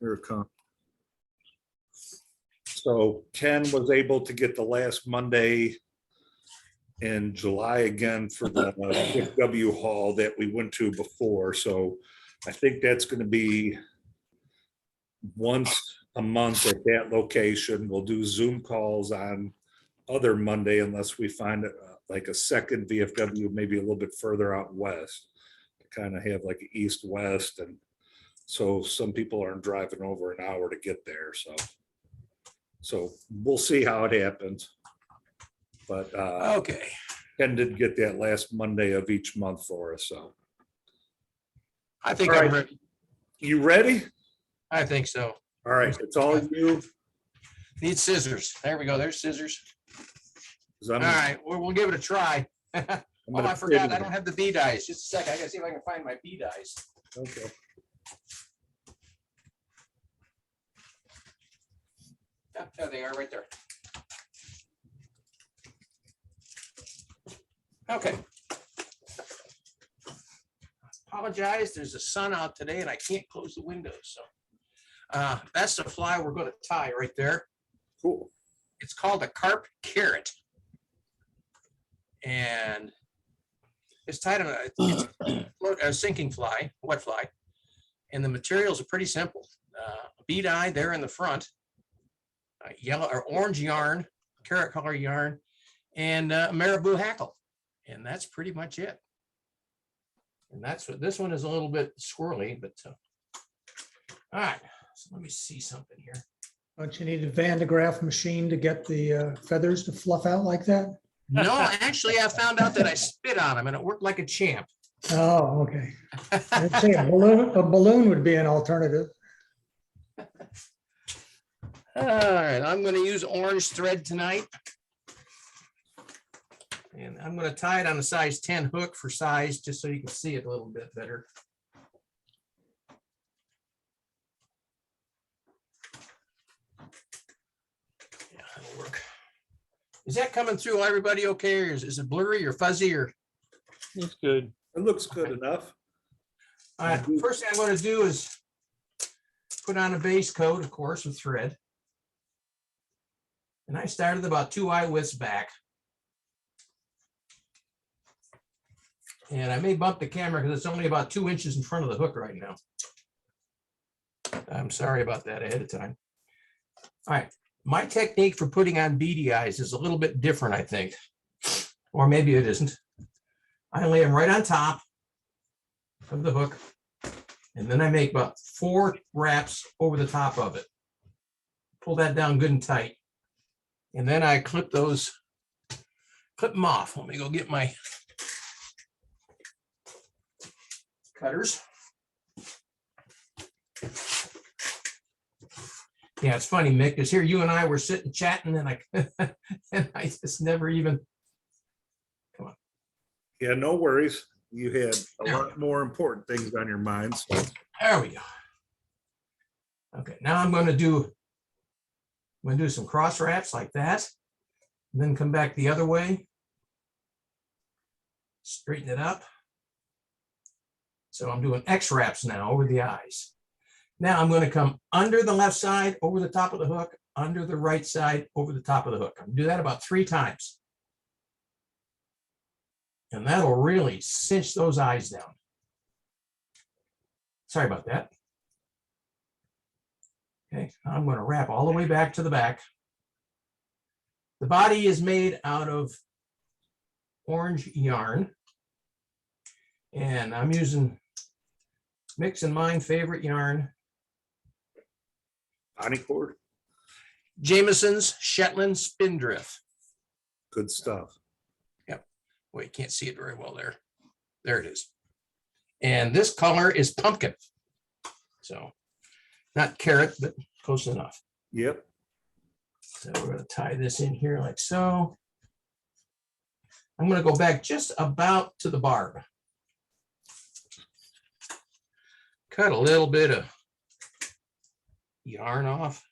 Here it comes. So Ken was able to get the last Monday in July again for the W Hall that we went to before. So I think that's going to be once a month at that location. We'll do Zoom calls on other Monday unless we find like a second VFW, maybe a little bit further out west, to kind of have like east-west. And so some people aren't driving over an hour to get there. So we'll see how it happens. But Okay. Ken did get that last Monday of each month for us. So I think All I'm right. ready. you ready? I think so. All right, it's all you. Need scissors. There we go. There's scissors. 'Cause All I'm- right. We'll give it a try. I'm Oh, gonna I forgot. fit I it. don't have the bee dies. Just a second. I gotta see if I can find my bee dies. Okay. Yeah, there they are right there. Okay. Apologize. There's a sun out today and I can't close the windows. So that's the fly we're going to tie right there. Cool. It's called a carp carrot. And it's tied on a sinking fly, wet fly. And the materials are pretty simple. Bead eye there in the front, yellow or orange yarn, carrot color yarn, and marabou hackle. And that's pretty much it. And that's what this one is a little bit squirrely, but all right. So let me see something here. Don't you need a Van de Graaff machine to get the feathers to fluff out like that? No, actually, I found out that I spit on them and it worked like a champ. Oh, okay. I'd say a balloon would be an alternative. All right, I'm going to use orange thread tonight. And I'm going to tie it on a size 10 hook for size, just so you can see it a little bit better. Yeah, that'll work. Is that coming through everybody okay? Or is it blurry or fuzzy or? It's good. It looks good enough. All right, first thing I'm going to do is put on a base coat, of course, with thread. And I started about 2 eye widths back. And I may bump the camera because it's only about 2 inches in front of the hook right now. I'm sorry about that ahead of time. All right, my technique for putting on beady eyes is a little bit different, I think. Or maybe it isn't. I lay them right on top of the hook. And then I make about 4 wraps over the top of it. Pull that down good and tight. And then I clip them off. Let me go get my cutters. Yeah, it's funny, Mick, because here you and I were sitting chatting and I just never even. Come on. Yeah, no worries. You had a lot more important things on your mind. So. There we go. Okay, now I'm going to do some cross wraps like that, and then come back the other way. Straighten it up. So I'm doing X wraps now over the eyes. Now I'm going to come under the left side, over the top of the hook, under the right side, over the top of the hook. I'm going to do that about 3 times. And that'll really cinch those eyes down. Sorry about that. Okay, I'm going to wrap all the way back to the back. The body is made out of orange yarn. And I'm using Mix and Mine favorite yarn. Bonnie cord, Jameson's Shetland Spindrift. good stuff. Yep. Well, you can't see it very well there. There it is. And this color is pumpkin. So not carrot, but close enough. Yep. So we're going to tie this in here like so. I'm going to go back just about to the barb. Cut a little bit of yarn off.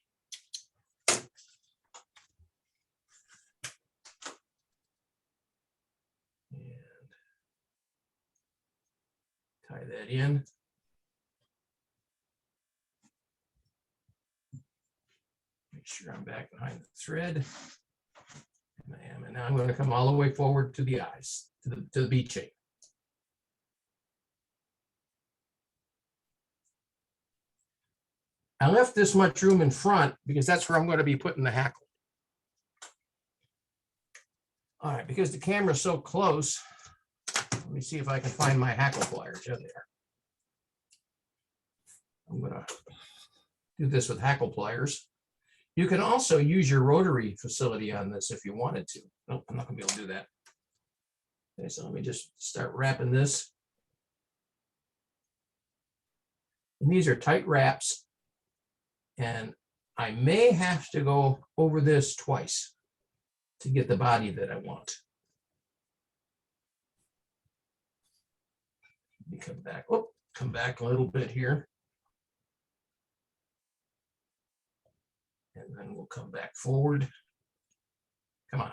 And tie that in. Make sure I'm back behind the thread. And I am, and now I'm going to come all the way forward to the eyes, to the bead chain. I left this much room in front because that's where I'm going to be putting the hackle. All right, because the camera's so close, let me see if I can find my hackle pliers. There they are. I'm going to do this with hackle pliers. You can also use your rotary facility on this if you wanted to. Nope, I'm not going to be able to do that. Okay, so let me just start wrapping this. And these are tight wraps. And I may have to go over this twice to get the body that I want. Let me come back. Oh, come back a little bit here. And then we'll come back forward. Come on.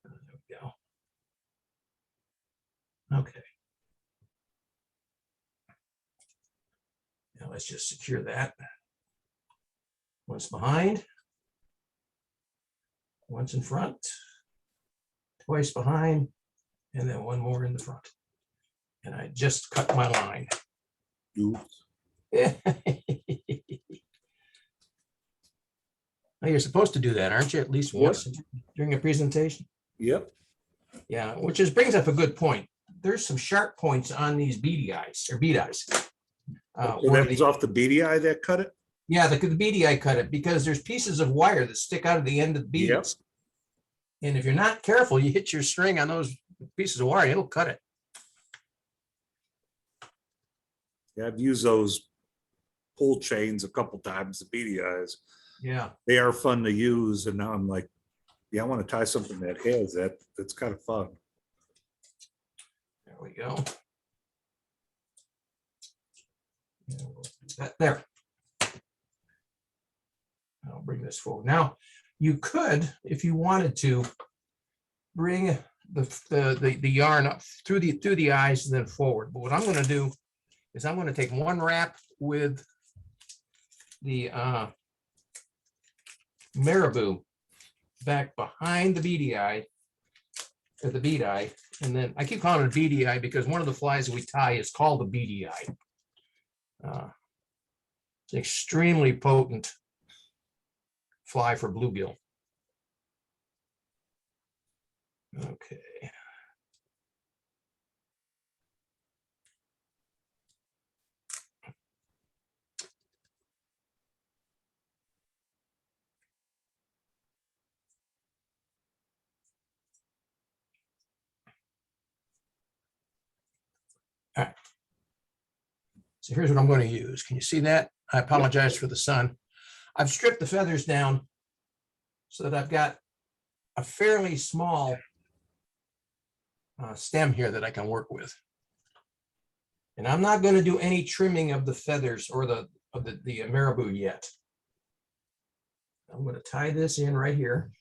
There we go. Okay. Now let's just secure that. Once behind, once in front, twice behind, and then one more in the front. And I just cut my line. Oops. Now, you're supposed to do that, aren't you? At least once during a presentation. Yep. Yeah, which is brings up a good point. There's some sharp points on these beady eyes or bead eyes. So that was off the beady eye that cut it? Yeah, the beady eye cut it because there's pieces of wire that stick out of the end of the beads. Yep. And if you're not careful, you hit your string on those pieces of wire, it'll cut it. Yeah, I've used those pull chains a couple times, the beady eyes. Yeah. They are fun to use. And now I'm like, yeah, I want to tie something that has that. That's kind of fun. There we go. And we'll do that there. I'll bring this forward. Now, you could, if you wanted to, bring the yarn up through the eyes and then forward. But what I'm going to do is I'm going to take one wrap with the marabou back behind the beady eye, or the bead eye, and then I keep calling it a beady eye because one of the flies that we tie is called the beady eye. It's an extremely potent fly for bluegill. Okay. All right. So here's what I'm going to use. Can you see that? I apologize for the sun. I've stripped the feathers down so that I've got a fairly small stem here that I can work with. And I'm not going to do any trimming of the feathers or the marabou yet. I'm going to tie this in right here.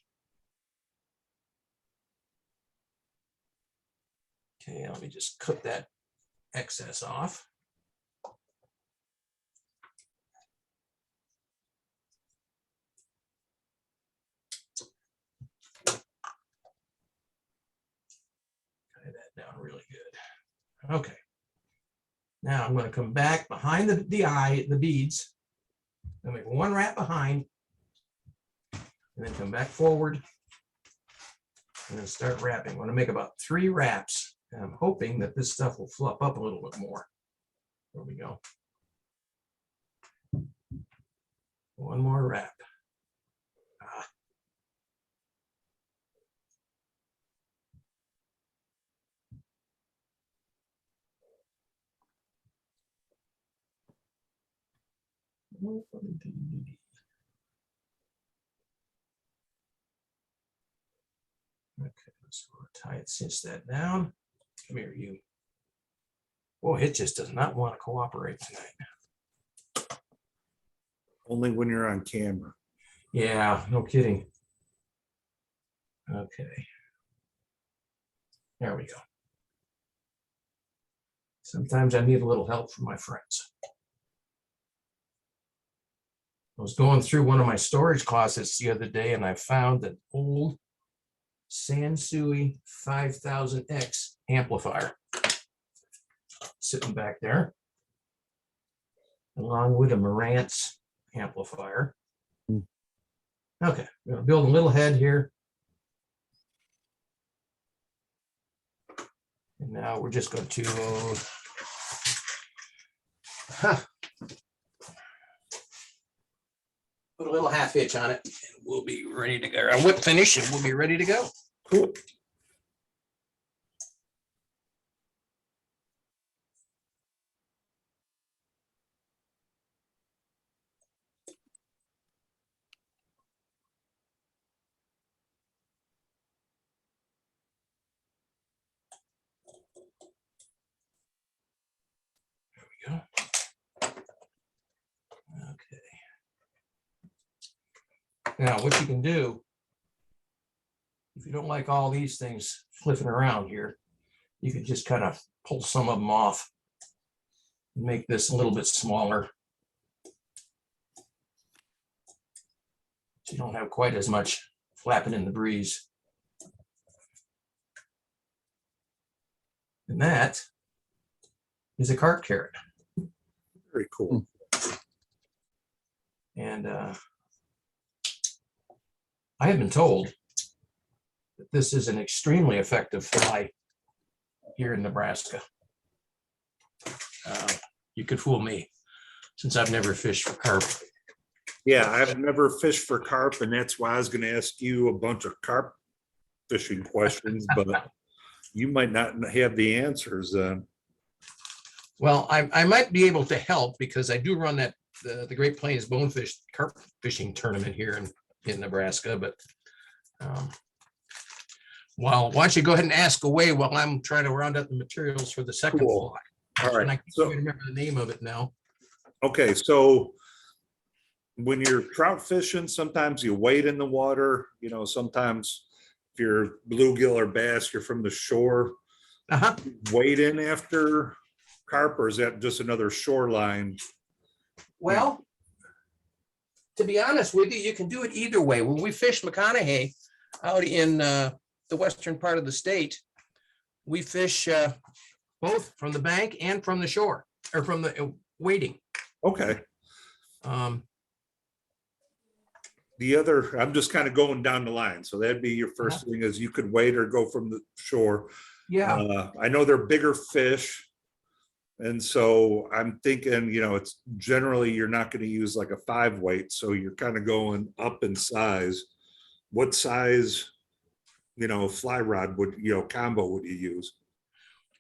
Okay, let me just cut that excess off. Tie that down really good. Okay. Now I'm going to come back behind the eye, the beads. I'll make one wrap behind, and then come back forward, and then start wrapping. I'm going to make about 3 wraps, and I'm hoping that this stuff will fluff up a little bit more. There we go. One more wrap. Okay, so we'll tie it, cinch that down. Come here, you. Boy, it just does not want to cooperate tonight. Only when you're on camera. Yeah, no kidding. Okay. There we go. Sometimes I need a little help from my friends. I was going through one of my storage closets the other day and I found an old Sansui 5000X amplifier sitting back there, along with a Marantz amplifier. Okay, we're gonna build a little head here. And now we're just going to put a little half hitch on it and we'll be ready to go. Our whip finish and we'll be ready to go. Cool. Go. Okay. Now, what you can do, if you don't like all these things flipping around here, you can just kind of pull some of them off and make this a little bit smaller. So you don't have quite as much flapping in the breeze. And that is a cart carrot. Very cool. And I have been told that this is an extremely effective fly here in Nebraska. You could fool me since I've never fished for carp. Yeah, I've never fished for carp, and that's why I was going to ask you a bunch of carp fishing questions, but you might not have the answers. Well, I might be able to help because I do run that the Great Plains Bonefish Carp Fishing Tournament here in Nebraska. But well, why don't you go ahead and ask away while I'm trying to round up the materials for the second Cool. fly. All right. And I can't So- even remember the name of it now. Okay, so when you're trout fishing, sometimes you wade in the water. You know, sometimes if you're bluegill or bass, you're from the shore. Uh-huh. Wade in after carp, or is that just another shoreline? Well, to be honest with you, you can do it either way. When we fish McConaughey out in the western part of the state, we fish both from the bank and from the shore, or from the wading. Okay. The other, I'm just kind of going down the line. So that'd be your first thing is you could wade or go from the shore. Yeah. I know they're bigger fish. And so I'm thinking, you know, it's generally you're not going to use like a 5 weight. So you're kind of going up in size. What size, you know, fly rod would, you know, combo would you use?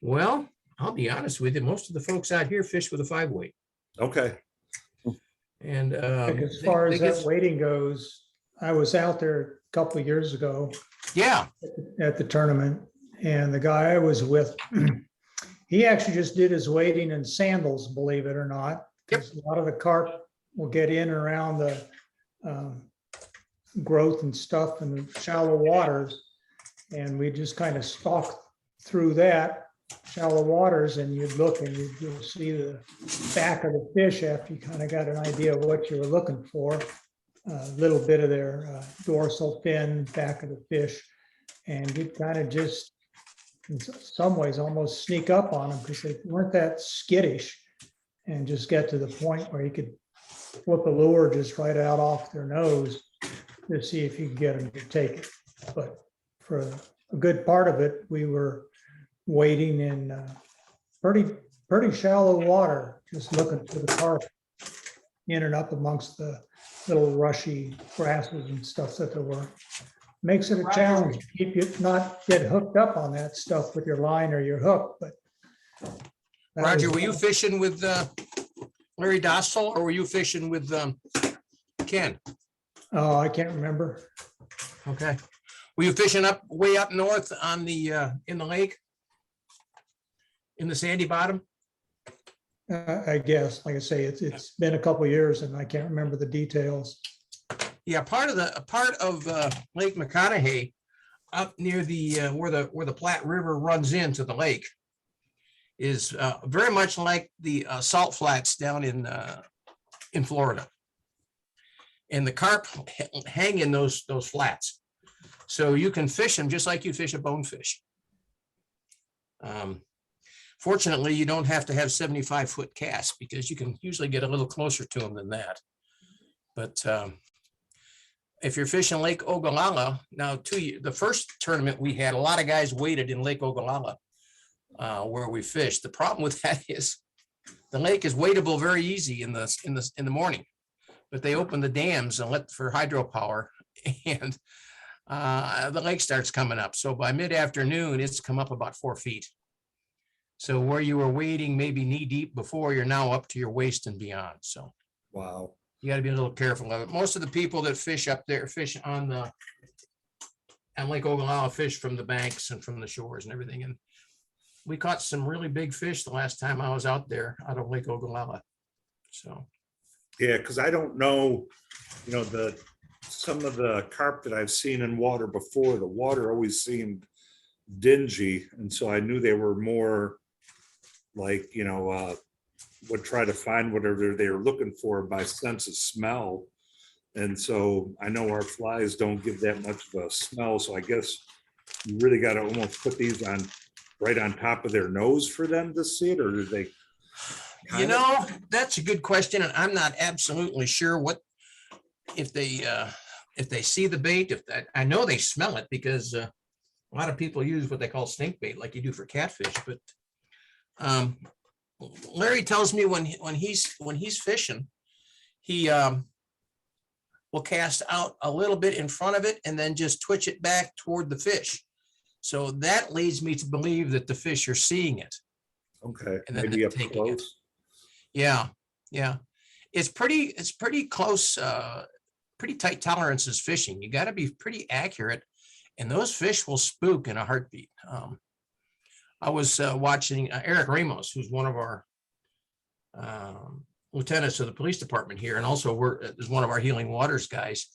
Well, I'll be honest with you. Most of the folks out here fish with a 5 weight. Okay. Like And as far as they that get- weighting goes, I was out there a couple of years ago yeah. at the tournament, and the guy I was with, he actually just did his wading in sandals, believe it or not. Yep. 'Cause a lot of the carp will get in and around the growth and stuff in the shallow waters. And we just kind of stalked through that shallow waters, and you'd look and you'd see the back of the fish after you kind of got an idea of what you were looking for. A little bit of their dorsal fin, back of the fish. And you'd kind of just, in some ways, almost sneak up on them because they weren't that skittish, and just get to the point where you could flip a lure just right out off their nose to see if you could get them to take it. But for a good part of it, we were wading in pretty shallow water, just looking for the carp in and up amongst the little rushy grasses and stuff that there were. Makes it a challenge to keep you, not get hooked up on that stuff with your line or your hook, but. that Roger, was- were you fishing with Larry Dostal, or were you fishing with Ken? Oh, I can't remember. Okay. Were you fishing way up north on the in the lake? In the sandy bottom? I guess, like I say, it's been a couple of years and I can't remember the details. Yeah, part of Lake McConaughey up near the where the Platte River runs into the lake is very much like the salt flats down in Florida. And the carp hang in those flats. So you can fish them just like you fish a bonefish. Fortunately, you don't have to have 75-foot casts because you can usually get a little closer to them than that. But if you're fishing Lake Ogallala, now the first tournament we had, a lot of guys waited in Lake Ogallala where we fished. The problem with that is the lake is wadeable very easy in the morning, but they open the dams and let for hydropower, and the lake starts coming up. So by mid-afternoon, it's come up about 4 feet. So where you were wading maybe knee deep before, you're now up to your waist and beyond. So Wow. you got to be a little careful of it. Most of the people that fish up there fish on Lake Ogallala, fish from the banks and from the shores and everything. And we caught some really big fish the last time I was out there out of Lake Ogallala. So Yeah, because I don't know, some of the carp that I've seen in water before, the water always seemed dingy. And so I knew they were more like, would try to find whatever they were looking for by sense of smell. And so I know our flies don't give that much of a smell. So I guess you really got to almost put these on right on top of their nose for them to see it, or do they? That's a good question. And I'm not absolutely sure if they see the bait, I know they smell it because a lot of people use what they call stink bait, like you do for catfish. But Larry tells me when he's fishing, he will cast out a little bit in front of it and then just twitch it back toward the fish. So that leads me to believe that the fish are seeing it. Okay, And then maybe up taking close. it. Yeah. It's pretty close, pretty tight tolerances fishing. You got to be pretty accurate, and those fish will spook in a heartbeat. I was watching Eric Ramos, who's one of our lieutenants of the police department here, and also is one of our Healing Waters guys.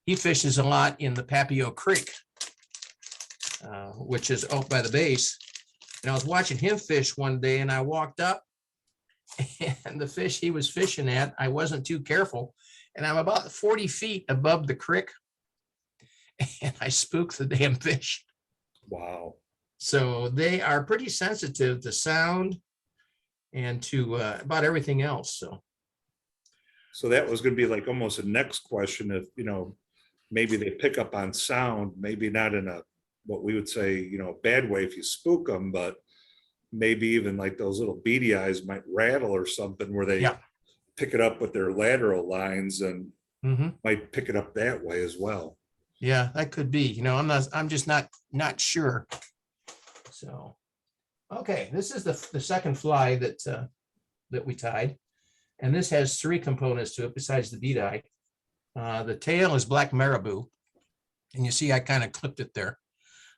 He fishes a lot in the Papio Creek, which is out by the base. And I was watching him fish one day, and I walked up, and the fish he was fishing at, I wasn't too careful, and I'm about 40 feet above the creek, and I spooked the damn fish. Wow. So they are pretty sensitive to sound and to about everything else. So that was going to be like almost a next question. If, maybe they pick up on sound, maybe not in a, what we would say, bad way if you spook them, but maybe even like those little beady eyes might rattle or something where they pick it up with their lateral lines and might pick it up that way as well. Yeah, that could be, I'm just not sure. So, okay, this is the second fly that we tied. And this has 3 components to it besides the bead eye. The tail is black marabou. And you see, I kind of clipped it there.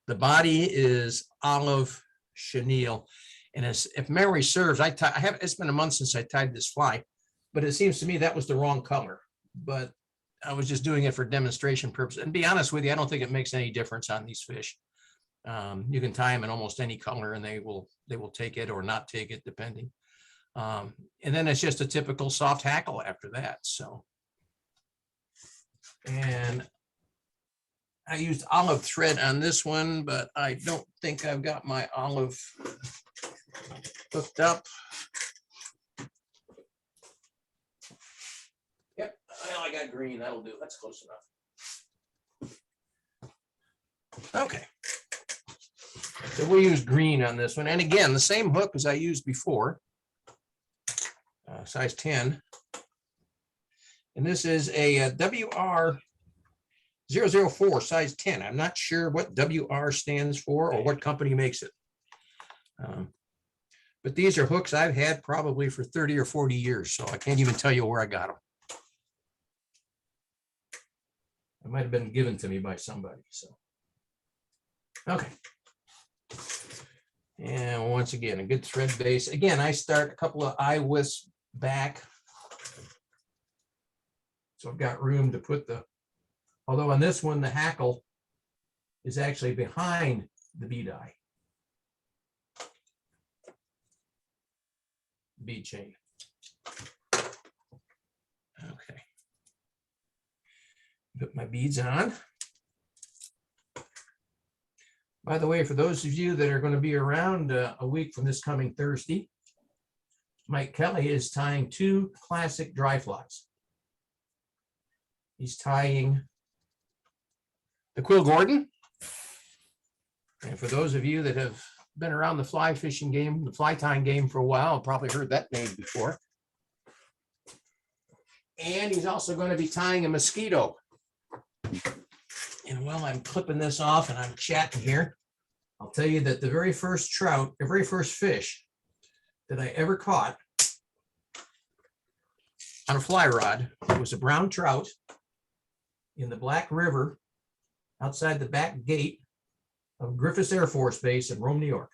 The body is olive chenille. And if memory serves, it's been a month since I tied this fly, but it seems to me that was the wrong color. But I was just doing it for demonstration purposes. And to be honest with you, I don't think it makes any difference on these fish. You can tie them in almost any color and they will take it or not take it, depending. And then it's just a typical soft hackle after that. So, and I used olive thread on this one, but I don't think I've got my olive hooked up. Yep, well, I got green, that'll do, that's close enough. Okay. So we use green on this one. And again, the same hook as I used before, size 10. And this is a WR004 size 10. I'm not sure what WR stands for or what company makes it. But these are hooks I've had probably for 30 or 40 years, so I can't even tell you where I got them. It might have been given to me by somebody. So, okay. And once again, a good thread base. Again, I start a couple of eye wisps back. So I've got room to put although on this one, the hackle is actually behind the bead eye. bead chain. Okay. Put my beads on. By the way, for those of you that are going to be around a week from this coming Thursday, Mike Kelly is tying 2 classic dry flies. He's tying the Quill Gordon. And for those of you that have been around the fly fishing game, the fly tying game for a while, probably heard that name before. And he's also going to be tying a mosquito. And while I'm clipping this off and I'm chatting here, I'll tell you that the very first trout, the very first fish that I ever caught on a fly rod was a brown trout in the Black River outside the back gate of Griffiths Air Force Base in Rome, New York.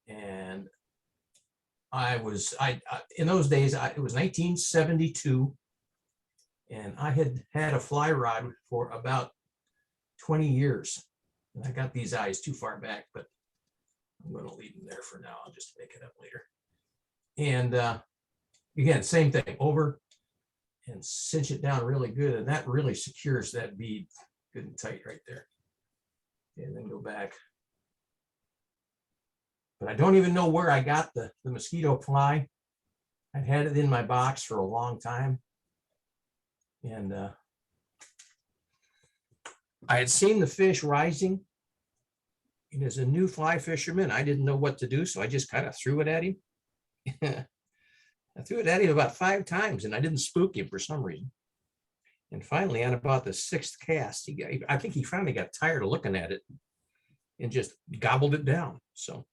And in those days, it was 1972. And I had had a fly rod for about 20 years. And I got these eyes too far back, but I'm going to leave them there for now. I'll just make it up later. And again, same thing, over and cinch it down really good. And that really secures that bead good and tight right there. And then go back. But I don't even know where I got the mosquito fly. I've had it in my box for a long time. And I had seen the fish rising. And as a new fly fisherman, I didn't know what to do. So I just kind of threw it at him. I threw it at him about 5 times and I didn't spook him for some reason. And finally, on about the 6th cast, I think he finally got tired of looking at it and just gobbled it down. So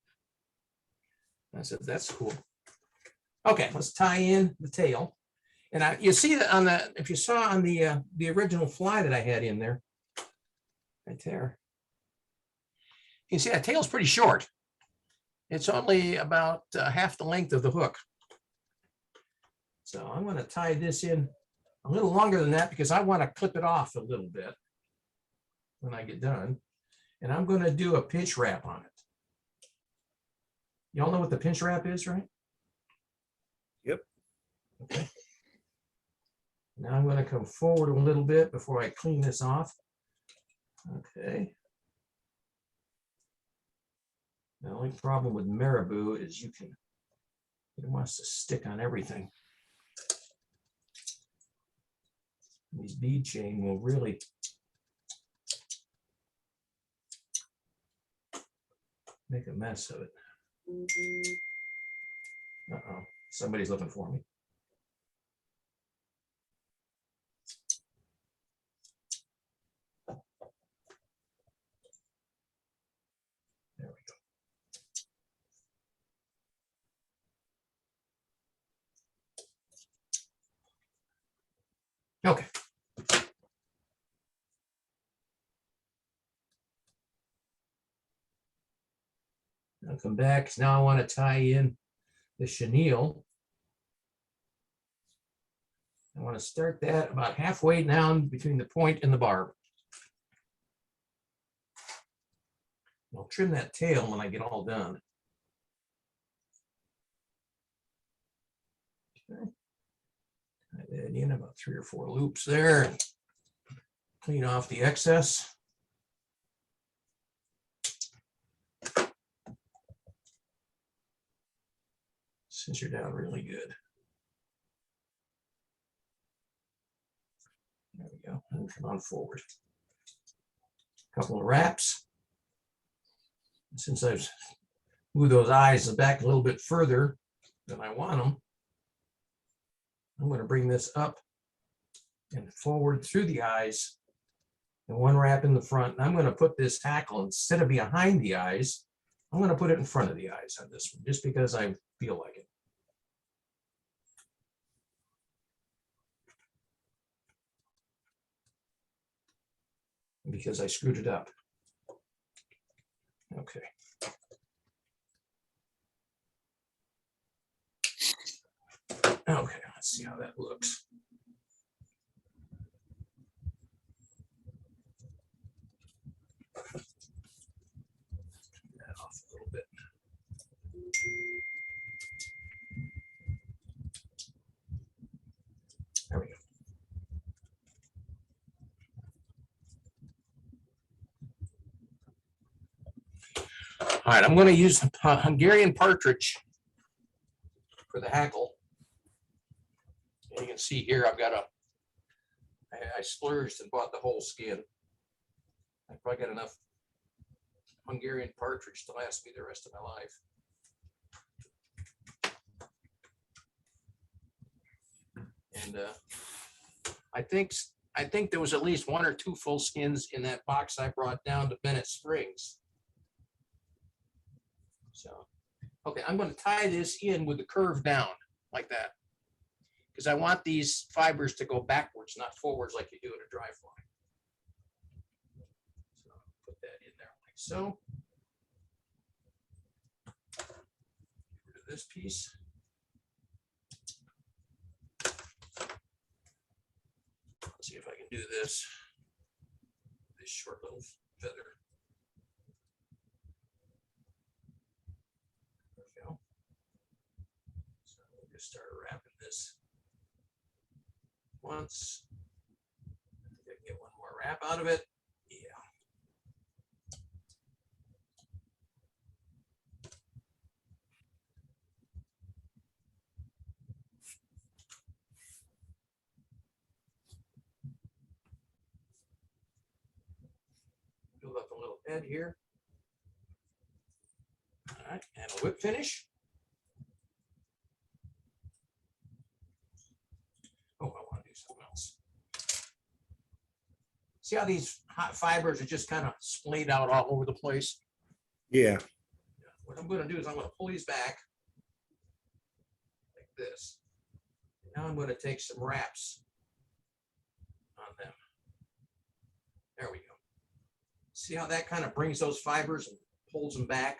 I said, that's cool. Okay, let's tie in the tail. And you see that on the, if you saw on the original fly that I had in there, right there, you see that tail's pretty short. It's only about half the length of the hook. So I'm going to tie this in a little longer than that because I want to clip it off a little bit when I get done. And I'm going to do a pinch wrap on it. Y'all know what the pinch wrap is, right? Yep. Okay. Now I'm going to come forward a little bit before I clean this off. Okay. The only problem with marabou is it wants to stick on everything. These bead chain will really make a mess of it. Uh-oh, somebody's looking for me. There we go. Okay. I'll come back. Now I want to tie in the chenille. I want to start that about halfway down between the point and the barb. I'll trim that tail when I get all done. Okay. Tie that in about 3 or 4 loops there. And clean off the excess. Cinch her down really good. There we go. And come on forward. A couple of wraps. Since I've moved those eyes back a little bit further than I want them, I'm going to bring this up and forward through the eyes and 1 wrap in the front. And I'm going to put this hackle, instead of behind the eyes, I'm going to put it in front of the eyes on this one, just because I feel like it. Because I screwed it up. Okay. Okay, let's see how that looks. Turn that off a little bit. All right, I'm going to use Hungarian partridge for the hackle. And you can see here, I splurged and bought the whole skin. I probably got enough Hungarian partridge to last me the rest of my life. And I think there was at least 1 or 2 full skins in that box I brought down to Bennett Springs. So, okay, I'm going to tie this in with the curve down like that, because I want these fibers to go backwards, not forwards like you do in a dry fly. So put that in there like so. Get rid of this piece. Let's see if I can do this short little feather. There we go. So we'll just start wrapping this once. I think I can get one more wrap out of it. Yeah. Build up a little head here. All right, and a whip finish. Oh, I want to do something else. See how these hot fibers are just kind of splayed out all over the place? Yeah, What I'm going to do is I'm going to pull these back like this. Now I'm going to take some wraps on them. There we go. See how that kind of brings those fibers and pulls them back?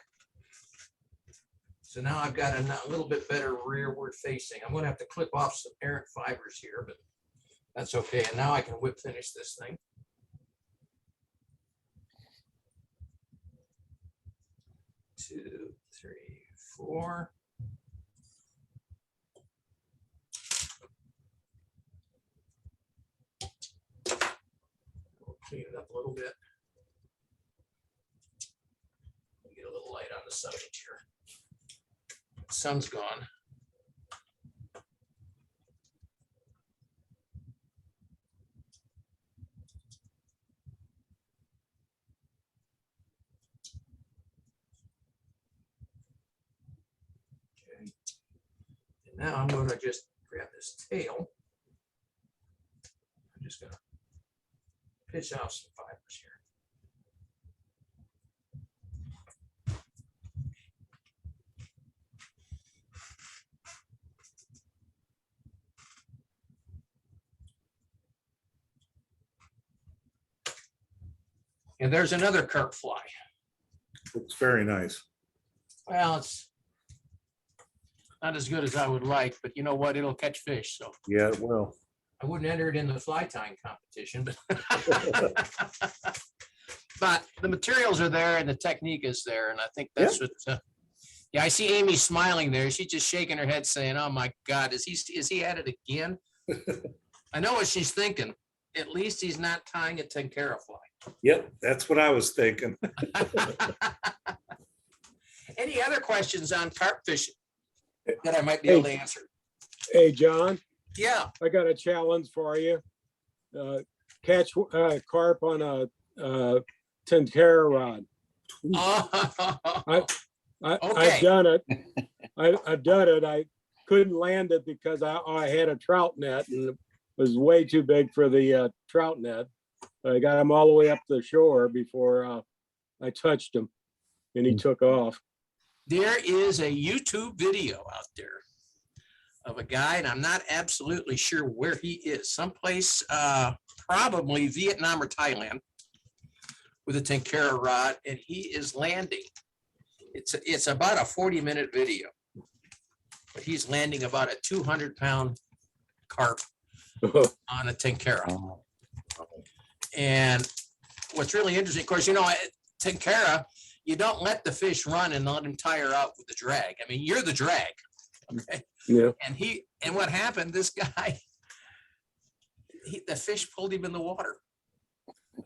So now I've got a little bit better rearward facing. I'm going to have to clip off some errant fibers here, but that's okay. And now I can whip finish this thing. Two, three, four. We'll clean it up a little bit. Get a little light on the subject here. The sun's gone. Okay. And now I'm going to just grab this tail. I'm just going to pitch off some fibers here. And there's another carp fly. looks very nice. Well, it's not as good as I would like, but you know what? It'll catch fish. So Yeah, it will. I wouldn't enter it in the fly tying competition, but but the materials are there and the technique is there. And I think that's what, yeah, I see Amy smiling there. She's just shaking her head saying, oh my God, is he at it again? I know what she's thinking. At least he's not tying a tenkara fly. Yep, that's what I was thinking. Any other questions on carp fishing that I might be able to answer? Hey, John, Yeah. I got a challenge for you. Catch carp on a tenkara rod. Okay. I've done it. I've done it. I couldn't land it because I had a trout net and it was way too big for the trout net. I got him all the way up the shore before I touched him and he took off. There is a YouTube video out there of a guy, and I'm not absolutely sure where he is. Someplace, probably Vietnam or Thailand, with a tenkara rod, and he is landing. It's about a 40-minute video, but he's landing about a 200-pound carp on a tenkara. And what's really interesting, of course, you know, tenkara, you don't let the fish run and let him tire out with the drag. I mean, you're the drag. Okay. Yeah. And what happened, this guy, the fish pulled him in the water.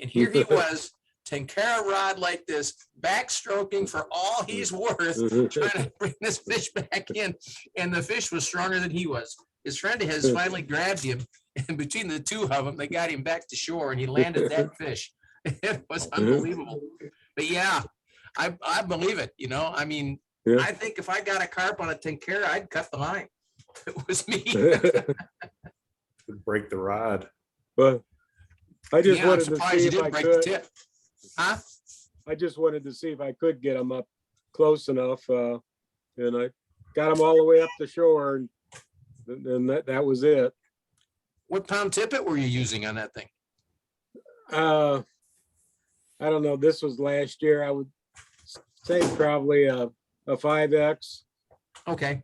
And here he was tenkara rod like this, backstroking for all he's worth, trying to bring this fish back in. And the fish was stronger than he was. His friend has finally grabbed him, and between the two of them, they got him back to shore, and he landed that fish. It was unbelievable. But yeah, I believe it. You know, I mean, Yeah. I think if I got a carp on a tenkara, I'd cut the line. It was me. Break the rod. But I just Yeah, I'm wanted to surprised see you if I didn't break the could, tip. Huh? I just wanted to see if I could get them up close enough. And I got them all the way up the shore, and then that was it. What pound tippet were you using on that thing? I don't know. This was last year. I would say probably a 5X. Okay.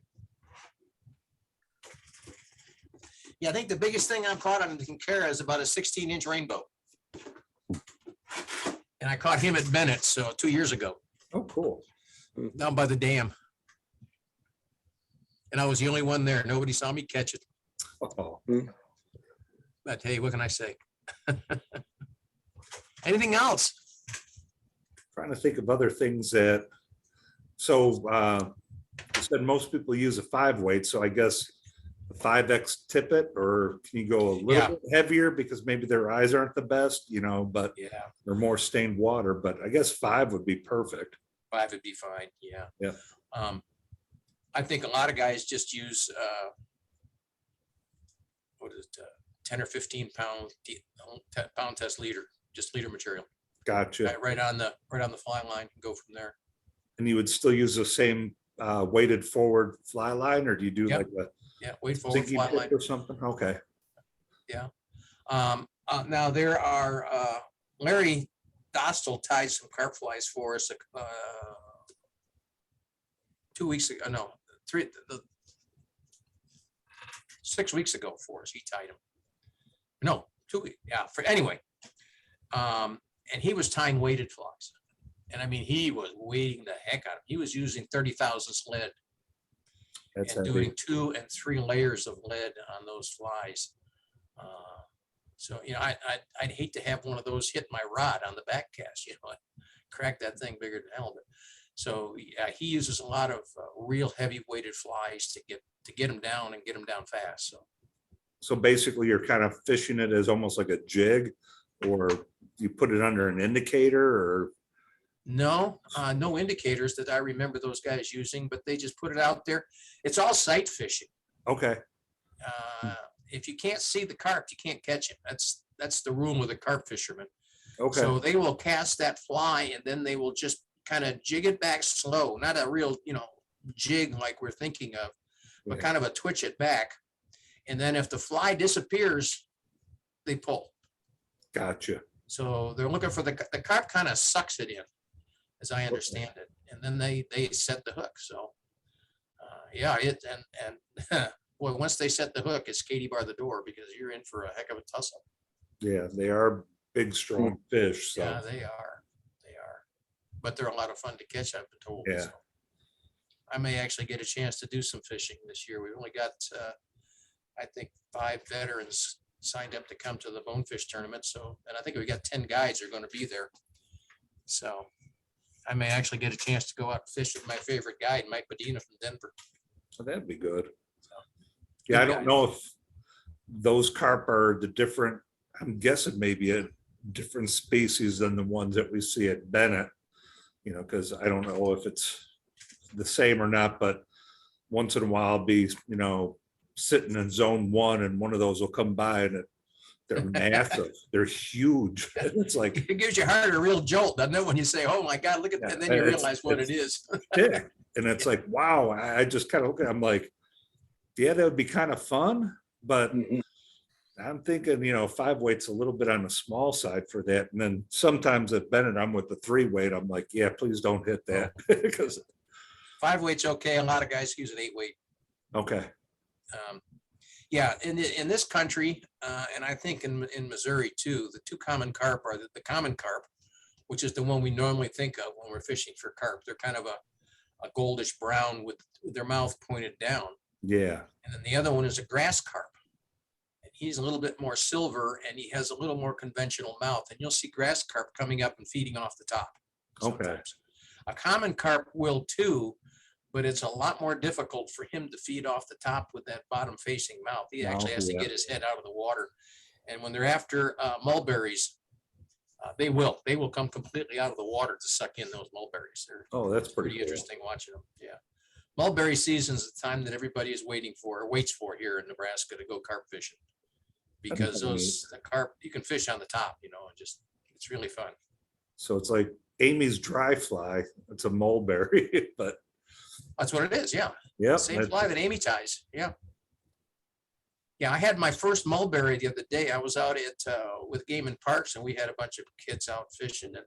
Yeah, I think the biggest thing I've caught on the tenkara is about a 16-inch rainbow. And I caught him at Bennett, so 2 years ago, Oh, cool. down by the dam. And I was the only one there. Nobody saw me catch it. Oh, But hey, what can I say? Anything else? trying to think of other things that, so you said most people use a 5 weight, so I guess the 5X tippet, or can you go a Yeah. little bit heavier because maybe their eyes aren't the best, you know, but Yeah, they're more stained water, but I guess 5 would be perfect. 5 would be fine. Yeah. Yeah. I think a lot of guys just use, what is it, 10 or 15 pound test leader, just leader material, Gotcha. right on the fly line, and go from there. And you would still use the same weighted forward fly line, or do you do Yep. like a Yeah, wait forward, sinking fly tip line. or something? Okay. Now there are, Larry Dostal tied some carp flies for us 2 weeks ago, no, 6 weeks ago for us. He tied them. No, 2 weeks. Yeah. Anyway, and he was tying weighted flies, and I mean he was weighting the heck out of them. He was using 30 thousandths lead That's and heavy. doing 2 and 3 layers of lead on those flies. So, you know, I'd hate to have one of those hit my rod on the back cast, you know, crack that thing bigger than hell. But so yeah, he uses a lot of real heavy weighted flies to get them down and get them down fast. So basically you're kind of fishing it as almost like a jig, or you put it under an indicator, or No, no indicators that I remember those guys using, but they just put it out there. It's all sight fishing. okay. If you can't see the carp, you can't catch him. That's the rule with a carp fisherman. Okay. So they will cast that fly, and then they will just kind of jig it back slow, not a real, you know, jig like we're thinking of, but Yeah. kind of a twitch it back. And then if the fly disappears, they pull. Gotcha. So they're looking for the carp kind of sucks it in, as I understand it. And then they set the hook. So yeah, and boy, once they set the hook, it's Katie bar the door, because you're in for a heck of a tussle. Yeah, they are big, strong fish. So Yeah, they are. But they're a lot of fun to catch, I've been told. Yeah. So I may actually get a chance to do some fishing this year. We've only got, I think, 5 veterans signed up to come to the bonefish tournament. So, and I think we got 10 guides are going to be there. So I may actually get a chance to go out and fish with my favorite guide, Mike Medina from Denver. so that'd be good. So, Yeah, I good don't guy. know if those carp are the different, I'm guessing maybe a different species than the ones that we see at Bennett, you know, because I don't know if it's the same or not, but once in a while I'll be, you know, sitting in zone 1 and one of those will come by and they're massive. They're huge. It's like, It gives your heart a real jolt, doesn't it? When you say, oh my God, look at that. And then you It's- realize what it is. yeah. And it's like, wow, I just kind of look at it, I'm like, yeah, that would be kind of fun, but I'm thinking, you know, 5 weight's a little bit on the small side for that. And then sometimes at Bennett, I'm with the 3 weight. I'm like, yeah, please don't hit that. Because, 5 weight's okay. A lot of guys use an 8 weight. okay, Yeah, in this country, and I think in Missouri too, the 2 common carp are the common carp, which is the one we normally think of when we're fishing for carp. They're kind of a goldish brown with their mouth pointed down. yeah, And then the other one is a grass carp. And he's a little bit more silver and he has a little more conventional mouth, and you'll see grass carp coming up and feeding off the top. Okay. sometimes. A common carp will too, but it's a lot more difficult for him to feed off the top with that bottom facing mouth. He actually has to Yeah. get his head out of the water. And when they're after mulberries, they will come completely out of the water to suck in those mulberries. They're Oh, that's pretty pretty cool. interesting watching them. Yeah. Mulberry season is the time that everybody is waiting for or waits for here in Nebraska to go carp fishing. Because kinda the carp, you can fish on the top, and just, it's really fun. So it's like Amy's dry fly. It's a mulberry, but That's what it is. Yeah. yeah. Same fly that Amy ties. Yeah. Yeah. I had my first mulberry the other day. I was out with Game and Parks, and we had a bunch of kids out fishing, and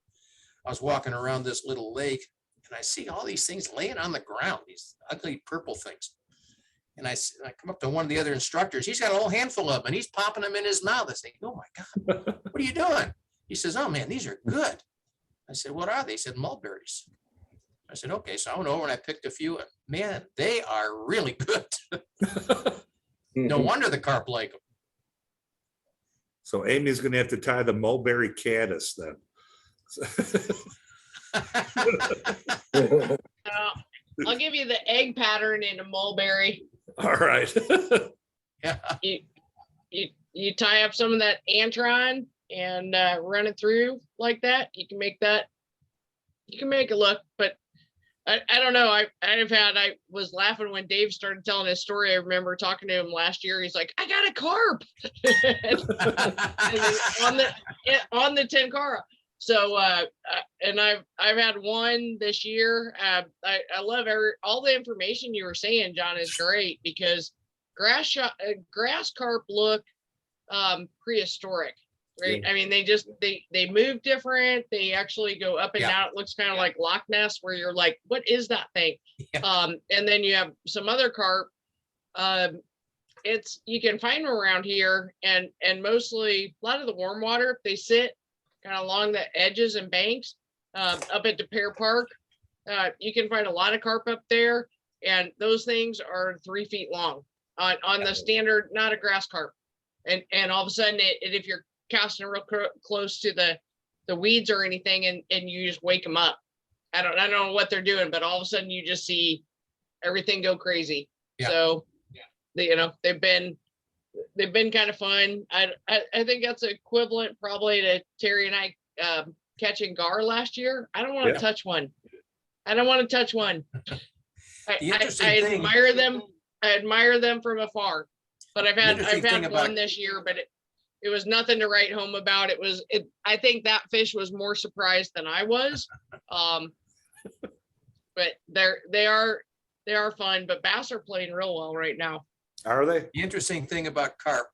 I was walking around this little lake, and I see all these things laying on the ground, these ugly purple things. And I come up to one of the other instructors. He's got a whole handful of them, and he's popping them in his mouth. I say, "Oh my God, what are you doing?" He says, "Oh man, these are good." I said, "What are they?" He said, "Mulberries." I said, "Okay." So I went over and I picked a few, and man, they are really good. No wonder the carp like them. So Amy's gonna have to tie the mulberry caddis then. I'll give you the egg pattern in a mulberry. All right. Yeah. You tie up some of that antron and run it through like that. You can make it look, but I don't know. I was laughing when Dave started telling his story. I remember talking to him last year. He's like, "I got a carp." And on the Tenkara. So, and I've had one this year. I love all the information you were saying, John, is great, because grass carp look prehistoric, right? Yeah. I mean, they move different. They actually go up and Yeah. down. It looks kind of like Loch Ness, where you're like, what is that thing? Yeah. And then you have some other carp. You can find them around here, and mostly a lot of the warm water, they sit kind of along the edges and banks up at De Pere Park. You can find a lot of carp up there, and those things are 3 feet long on the standard, not a grass carp. And all of a sudden, if you're casting real close to the weeds or anything, and you just wake them up, I don't know what they're doing, but all of a sudden you just see everything go crazy. Yeah. So, they've been kind of fun. I think that's equivalent probably to Terry and I catching gar last year. I don't want to Yeah. touch one. I don't want to touch one. I interesting thing- admire them. I admire them from afar. But I've had interesting thing one about- this year, but it was nothing to write home about. I think that fish was more surprised than I was. But they are fun. But bass are playing real well right now. Are they? The interesting thing about carp,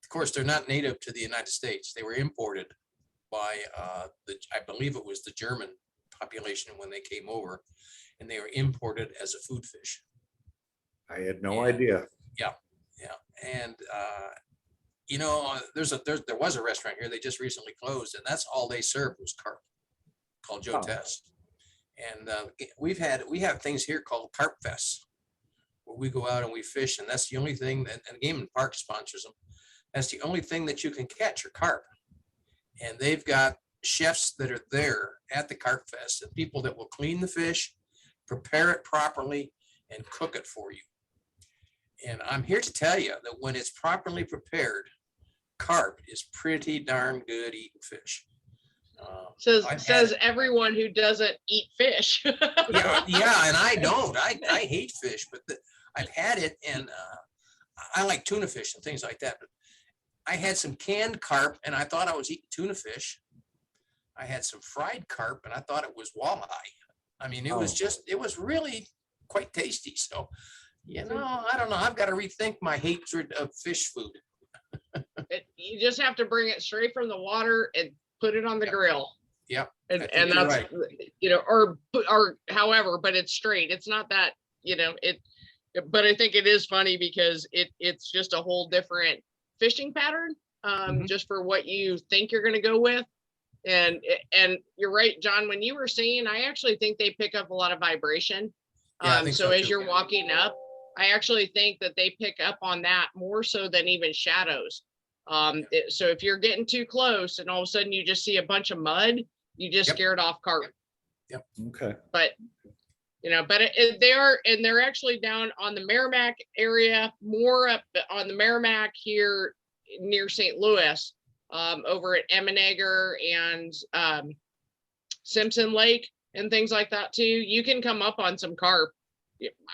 of course, they're not native to the United States. They were imported by I believe it was the German population when they came over, and they were imported as a food fish. I had no Yeah. idea. Yeah. And there was a restaurant here. They just recently closed, and that's all they served was carp, called Joe Oh. Tess. And we have things here called Carp Fests, where we go out and we fish, and that's the only thing that, and Game and Park sponsors them. That's the only thing that you can catch are carp. And they've got chefs that are there at the Carp Fest, and people that will clean the fish, prepare it properly, and cook it for you. And I'm here to tell you that when it's properly prepared, carp is pretty darn good eating fish. I've had Says it. everyone who doesn't eat fish. Yeah, and I don't. I hate fish, but I've had it, and I like tuna fish and things like that. But I had some canned carp, and I thought I was eating tuna fish. I had some fried carp, and I thought it was walleye. I mean, it was really quite tasty. So, I don't know. I've got to rethink my hatred of fish food. You just have to bring it straight from the water and put it on the grill. Yep. And I think you're that's, or however, but it's straight. It's not that, but I think it is funny because it's just a whole different fishing pattern, Mhm. just for what you think you're going to go with. And you're right, John, when you were saying, I actually think they pick up a lot of vibration. Yeah, I think So so as too. you're walking up, I actually think that they pick up on that more so than even shadows. So if you're getting too close and all of a sudden you just see a bunch of mud, you just Yep. scared off carp. Okay. But they're actually down on the Merrimack area, more up on the Merrimack here near St. Louis, over at Emmenegger and Simpson Lake and things like that too. You can come up on some carp.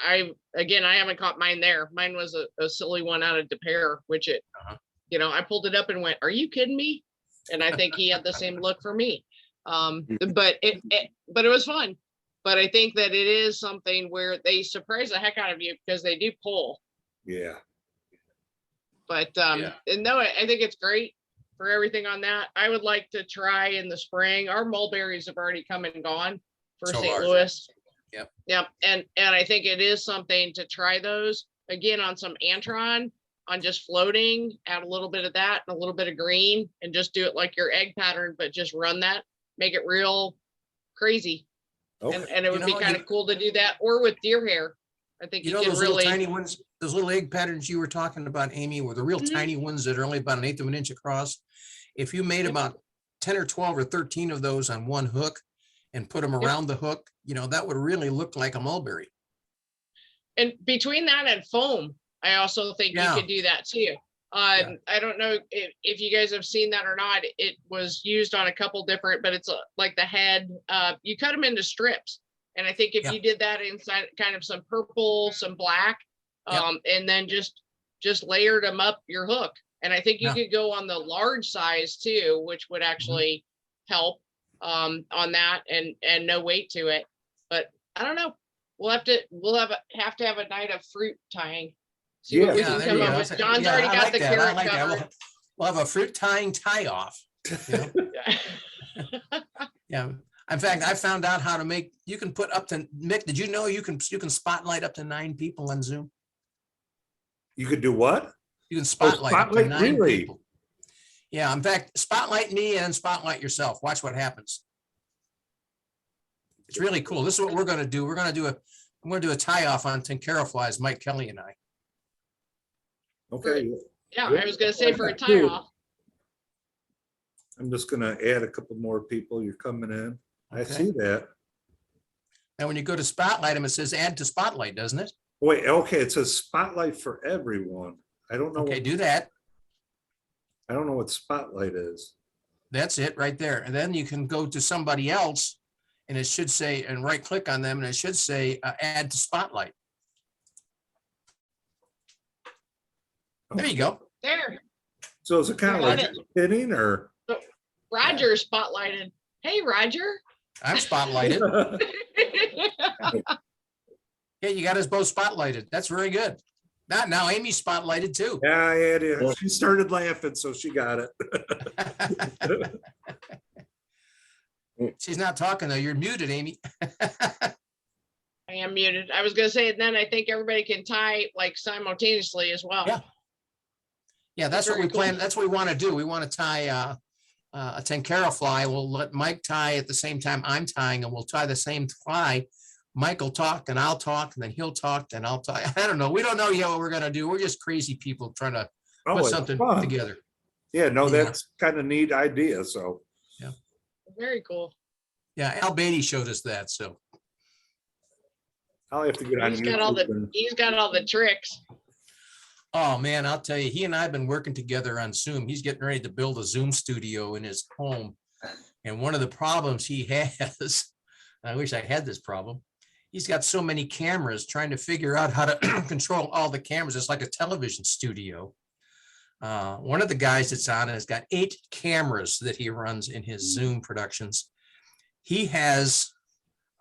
I haven't caught mine there. Mine was a silly one out of De Pere, which I pulled it up and went, "Are you kidding me?" And I think he had the same look for me. But it was fun. But I think that it is something where they surprise the heck out of you because they do pull. Yeah. But Yeah. and no, I think it's great for everything on that. I would like to try in the spring. Our mulberries have already come and gone for So St. ours, Louis. Yep. Yep. And I think it is something to try those again on some Antron, on just floating, add a little bit of that and a little bit of green and just do it like your egg pattern, but just run that, make it real crazy. Okay. And it would be know, kind of cool to do that, or with deer hair. I think You you know can those little really, tiny ones, those little egg patterns you were talking about, Amy, were the real Mhm. tiny ones that are only about 1/8 of an inch across. If you made about 10 or 12 or 13 of those on one hook and put them around the hook, that would really look like a mulberry. and between that and foam, I also think Yeah. you could do that too. Yeah. I don't know if you guys have seen that or not. It was used on a couple different, but it's like the head, you cut them into strips. And I think if Yeah. you did that inside kind of some purple, some black, Yep. and then just layered them up your hook. And I think you Yeah. could go on the large size too, which would actually help on that and no weight to it. But I don't know. We'll have to have a night of fruit tying. See what we Yeah, can there come you up go. with. John's Yeah, already I got like the that. I carrot like that. covered. We'll have a fruit tying tie off. Yeah. In fact, I found out how to make, you can put up to, Mick, did you know you can spotlight up to 9 people on Zoom? You could do what? You can spotlight up to spotlight, 9 really? people. Yeah, in fact, spotlight me and spotlight yourself. Watch what happens. It's really cool. This is what we're going to do. I'm going to do a tie off on Tenkara flies, Mike Kelly and I. Okay. Yeah, I was gonna say for a tie off. I'm just gonna add a couple more people. You're coming in. I Okay. see that. And when you go to spotlight them, it says add to spotlight, doesn't it? Wait, okay, it says spotlight for everyone. I don't know. Okay, do that. I don't know what spotlight is. That's it right there. And then you can go to somebody else and it should say, and right click on them and it should say add to spotlight. There you go. There, So is it kind of Got like hitting or? Roger spotlighted. Hey, Roger. I'm spotlighted. Yeah, you got us both spotlighted. That's very good. Now Amy's spotlighted too. Yeah, I had it. She started laughing, so she got it. She's not talking though. You're muted, Amy. I am muted. I was gonna say, and then I think everybody can tie like simultaneously as well. Yeah. Yeah, that's what we Very cool. plan. That's what we want to do. We want to tie a Tenkara fly. We'll let Mike tie at the same time I'm tying, and we'll tie the same fly. Mike will talk and I'll talk, and then he'll talk and I'll tie. I don't know. We don't know yet what we're gonna do. We're just crazy people trying to Oh, put it's something fun. together. Yeah, no, Yeah. that's kind of neat idea. So Very cool. Yeah, Al Beatty showed us that. So I'll have to get on He's got all YouTube. and- He's got all the tricks. oh man, I'll tell you, he and I have been working together on Zoom. He's getting ready to build a Zoom studio in his home. And one of the problems he has, I wish I had this problem. He's got so many cameras trying to figure out how to control all the cameras. It's like a television studio. One of the guys that's on it has got 8 cameras that he runs in his Zoom productions. He has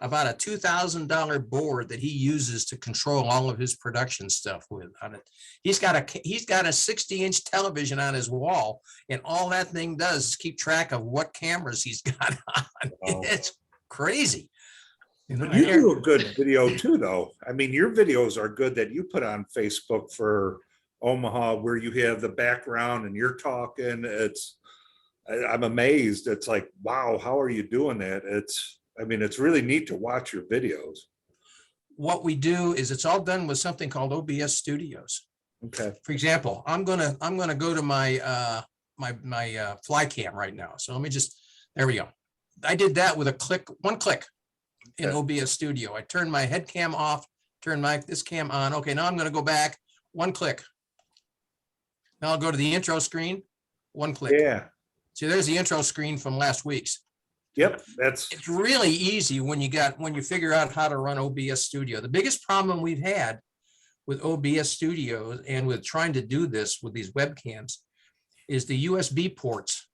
about a $2,000 board that he uses to control all of his production stuff with on it. He's got a 60-inch television on his wall, and all that thing does is keep track of what cameras he's got on. Wow. It's crazy. You know, But you do a good video too, though. I mean, your videos are good that you put on Facebook for Omaha, where you have the background and you're talking. I'm amazed. It's like, wow, how are you doing that? I mean, it's really neat to watch your videos. what we do is it's all done with something called OBS Studios. Okay, For example, I'm gonna go to my my fly cam right now. So let me just, there we go. I did that with one click in Okay. OBS Studio. I turned my head cam off, turned this cam on. Okay, now I'm gonna go back, one click. Now I'll go to the intro screen, one click. yeah, See, there's the intro screen from last week's. yep, that's, It's really easy when you figure out how to run OBS Studio. The biggest problem we've had with OBS Studio and with trying to do this with these webcams is the USB ports.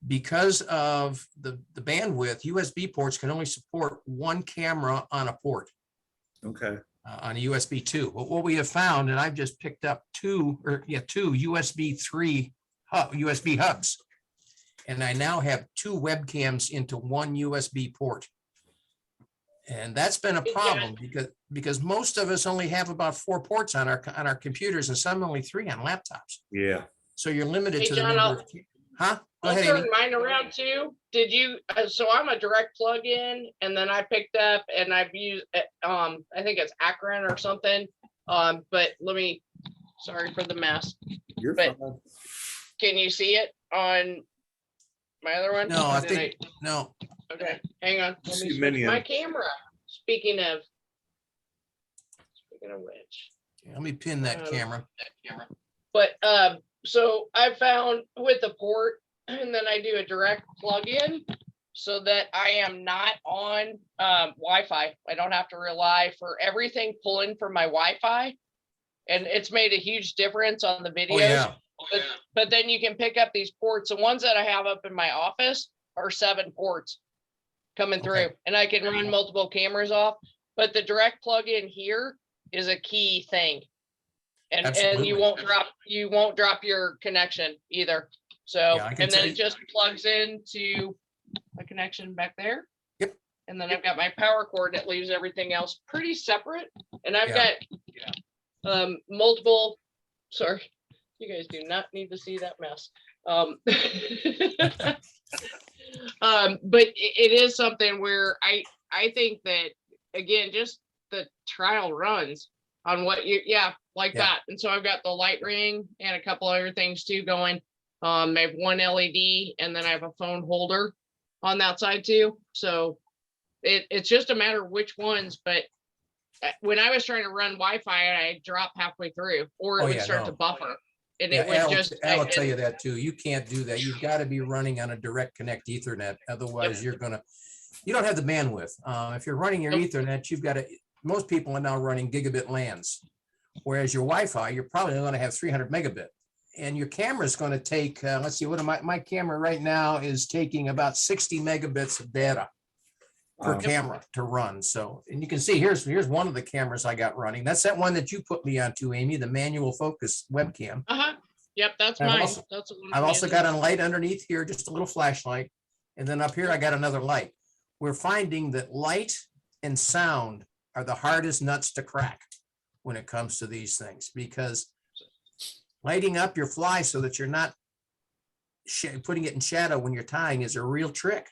Because of the bandwidth, USB ports can only support one camera on a port, okay, on a USB 2. But what we have found, and I've just picked up two USB 3 USB hubs. And I now have two webcams into one USB port. And that's been a problem because most of us only have about 4 ports on our computers and some only 3 on laptops. yeah. So you're limited Hey, to the John, number of, huh? Go I'll ahead, turn Amy. mine around too. Did you, so I'm a direct plug-in and then I picked up and I've used, I think it's Akron or something. But sorry for the mess. You're But- fine. Can you see it on my other one? No, I Did think, no, Okay, hang on. Let me See switch Minion. my camera. Speaking of which. let me pin that camera. But so I found with the port, and then I do a direct plug-in so that I am not on Wi-Fi. I don't have to rely for everything pulling from my Wi-Fi. And it's made a huge difference on the videos. Oh, yeah. But then you can pick up these ports. The ones that I have up in my office are 7 ports coming through, Okay. and I can run multiple cameras off. But the direct plug-in here is a key thing. And Absolutely. you won't drop your connection either. So, Yeah, I can and then tell it just plugs into a connection back there. Yep. And then I've got my power cord that leaves everything else pretty separate. And I've Yeah. got multiple, sorry, you guys do not need to see that mess. But it is something where I think that, again, just the trial runs on what like Yeah. that. And so I've got the light ring and a couple other things too going. I have one LED and then I have a phone holder on that side too. So it's just a matter of which ones, but when I was trying to run Wi-Fi, I'd drop halfway through or it Oh, would yeah, start no. to buffer. And Yeah, it would Al just. will tell you that too. You can't do that. You've got to be running on a direct connect Ethernet. Otherwise, you don't have the bandwidth. If you're running your Nope. Ethernet, most people are now running gigabit LANs. Whereas your Wi-Fi, you're probably going to have 300 megabit. And your camera is going to take, let's see, my camera right now is taking about 60 megabits of data per Wow. camera to run. So, and you can see, here's one of the cameras I got running. That's that one that you put me onto, Amy, the manual focus webcam. Yep, that's I've mine. also- That's the one I've I'm also using. got a light underneath here, just a little flashlight. And then up here, I got another light. We're finding that light and sound are the hardest nuts to crack when it comes to these things, because lighting up your fly so that you're not putting it in shadow when you're tying is a real trick.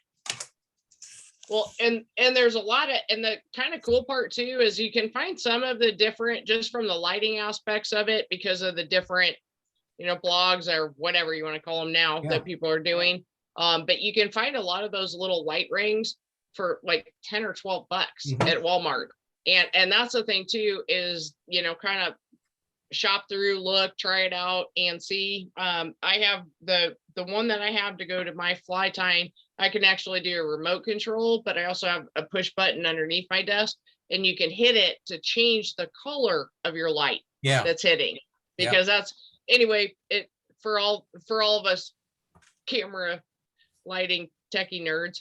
Well, and there's a lot of, and the kind of cool part too is you can find some of the different, just from the lighting aspects of it, because of the different, blogs or whatever you want to call them now Yeah. that people are doing. But you can find a lot of those little light rings for like 10 or 12 bucks Mhm. at Walmart. And that's the thing too, is, kind of shop through, look, try it out and see. I have the one that I have to go to my fly tying. I can actually do a remote control, but I also have a push button underneath my desk and you can hit it to change the color of your light Yeah. that's hitting. Yeah. Because that's, anyway, it for all of us camera lighting techie nerds,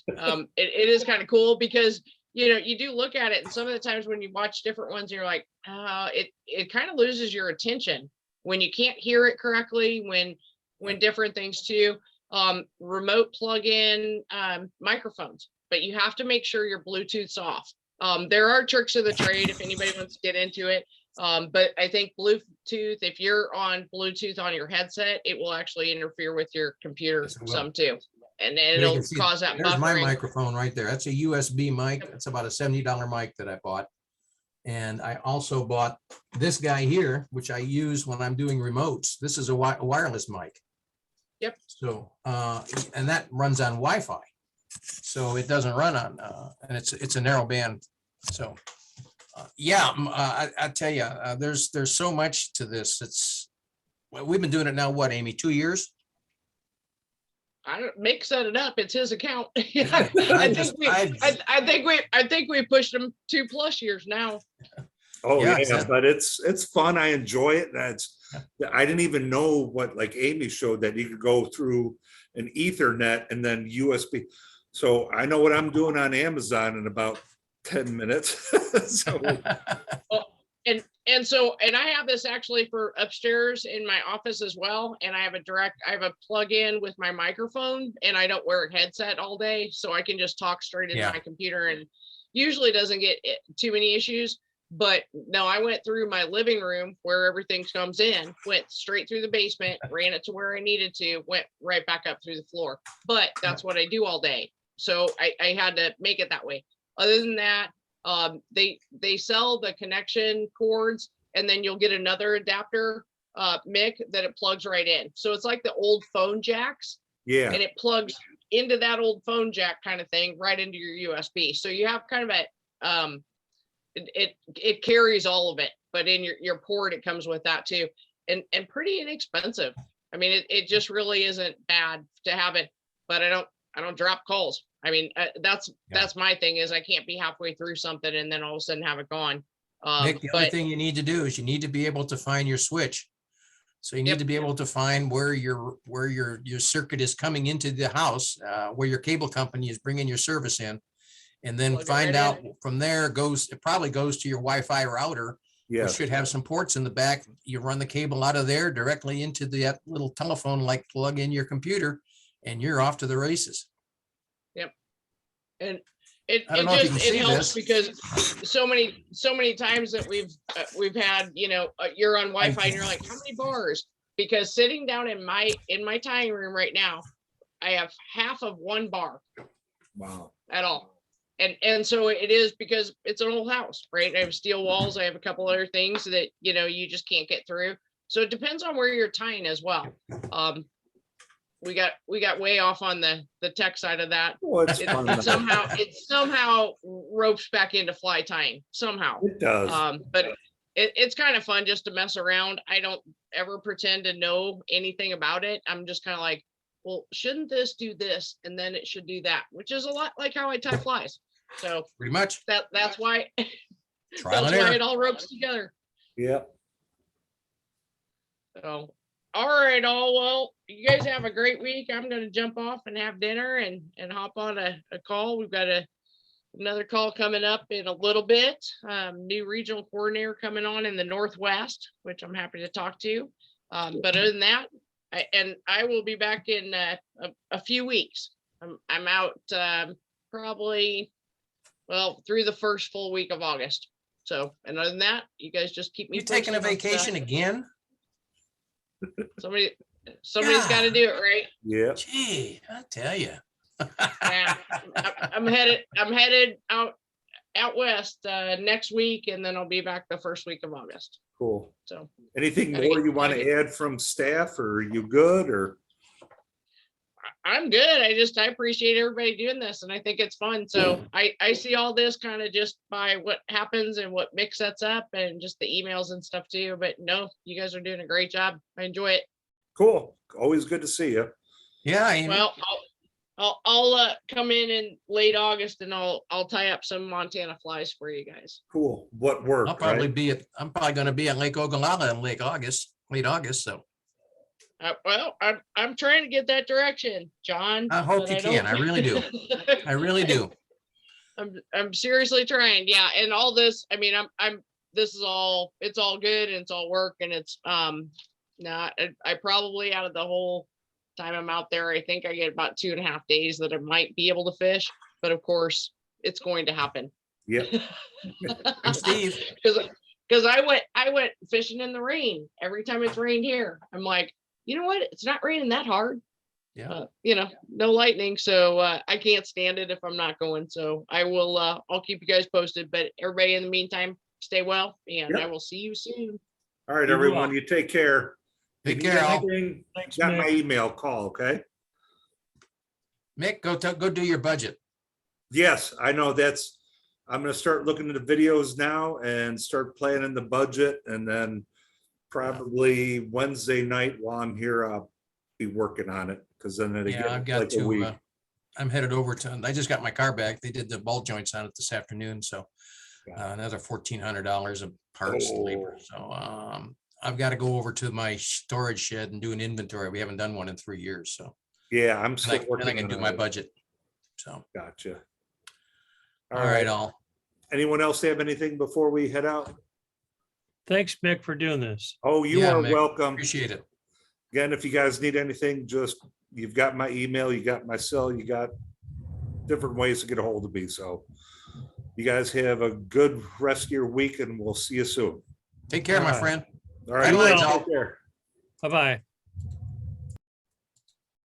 it is kind of cool because you do look at it, and some of the times when you watch different ones, you're like, it kind of loses your attention when you can't hear it correctly, when different things too. Remote plug-in microphones, but you have to make sure your Bluetooth's off. There are tricks of the trade if anybody wants to get into it. But I think Bluetooth, if you're on Bluetooth on your headset, it will actually interfere with your computer Yes, it will. some too. And then There you it'll can see- cause that There's my buffering. microphone right there. That's a USB mic. It's about a $70 mic that I bought. And I also bought this guy here, which I use when I'm doing remotes. This is a wireless mic. Yep. So, and that runs on Wi-Fi. So it doesn't run on, and it's a narrow band. So, yeah, I tell you, there's so much to this. Well, we've been doing it now, what, Amy, 2 years? I don't, Mick set it up. It's his account. I I think we pushed him 2+ years now. Oh, Yeah, yeah, exactly. but it's fun. I enjoy it. I didn't even know what, like Amy showed, that you could go through an Ethernet and then USB. So I know what I'm doing on Amazon in about 10 minutes. So, And I have this actually for upstairs in my office as well. And I have a plug-in with my microphone, and I don't wear a headset all day. So I can just talk straight into Yeah. my computer, and usually doesn't get too many issues. But no, I went through my living room where everything comes in, went straight through the basement, ran it to where I needed to, went right back up through the floor. But that's what I do all day. So I had to make it that way. Other than that, they sell the connection cords, and then you'll get another adapter, Mick, that it plugs right in. So it's like the old phone jacks, yeah, and it plugs into that old phone jack kind of thing right into your USB. So you have kind of a, it carries all of it, but in your port, it comes with that too. And pretty inexpensive. I mean, it just really isn't bad to have it, but I don't drop calls. I mean, that's my thing, is I can't be halfway through something and then all of a sudden have it gone. Nick, the other But thing you need to do is you need to be able to find your switch. So you need Yep. to be able to find where your circuit is coming into the house, where your cable company is bringing your service in. And then Plug it find right out in. from there it probably goes to your Wi-Fi router. yeah. Which should have some ports in the back. You run the cable out of there directly into that little telephone, like plug in your computer, and you're off to the races. and it I don't know if you just can it see helps this. because so many times that we've had, you're on Wi-Fi and you're like, how many bars? Because sitting down in my tying room right now, I have half of 1 bar Wow. at all. And so it is, because it's an old house, right? I have steel walls. I have a couple other things that, you just can't get through. So it depends on where you're tying as well. We got way off on the tech side of that. Well, it's fun. It somehow ropes back into fly tying somehow. It does. But it's kind of fun just to mess around. I don't ever pretend to know anything about it. I'm just kind of like, well, shouldn't this do this? And then it should do that, which is a lot like how I tie flies. So Pretty much. that's why Trial that's and why error. it all ropes together. Yeah. So, all right, all well, you guys have a great week. I'm gonna jump off and have dinner and hop on a call. We've got another call coming up in a little bit. New regional coordinator coming on in the Northwest, which I'm happy to talk to. But other than that, I will be back in a few weeks. I'm out probably, well, through the first full week of August. So, and other than that, you guys just keep me You taking a posted on stuff. vacation again? Somebody's got to do it, right? Yeah. Gee, I tell you. Yeah, I'm headed out west next week, and then I'll be back the first week of August. Cool. So Anything Gotta more get- you want gotta to add from staff, or are you good, or? I'm good. I appreciate everybody doing this, and I think it's fun. So I see all this kind of just by what happens and what Mick sets up, and just the emails and stuff too. But no, you guys are doing a great job. I enjoy it. Cool. Always good to see you. Yeah, Amy. Well, I'll come in late August, and I'll tie up some Montana flies for you guys. Cool. What work, I'm probably right? going to be at Lake Ogallala in late August. So Well, I'm trying to get that direction, John. I hope but you don't- can. I really do. I really do. I'm seriously trying. Yeah, and all this, I mean, it's all good and it's all work, and it's not. I probably, out of the whole time I'm out there, I think I get about 2.5 days that I might be able to fish, but of course it's going to happen. Yep. And Steve, Because I went fishing in the rain every time it's rained here. I'm like, you know what? It's not raining that hard. yeah, No lightning. So I can't stand it if I'm not going. So I will, I'll keep you guys posted, but everybody in the meantime, stay well, and Yep. I will see you soon. All right, You everyone, will. you take care. Take If you care, need Al. anything, Thanks, got my Mick. email, call, okay? Mick, go do your budget. Yes, I know I'm gonna start looking at the videos now and start planning the budget, and then probably Wednesday night while I'm here, I'll be working on it, because then it'll Yeah, I've get got like a week. to, I'm headed over to, I just got my car back. They did the ball joints on it this afternoon, so another $1,400 of parts and labor. Oh. So I've got to go over to my storage shed and do an inventory. We haven't done one in 3 years, so. Yeah, I'm And still I working can on do my it. budget. So, Gotcha. all right, all. Anyone else have anything before we head out? Thanks, Mick, for doing this. Oh, you Yeah, are Mick, welcome. Appreciate it. Again, if you guys need anything, you've got my email, you got my cell, you got different ways to get a hold of me. So you guys have a good rest of your week, and we'll see you soon. Take care, my All right. friend. All right. You will. Take care. Bye-bye.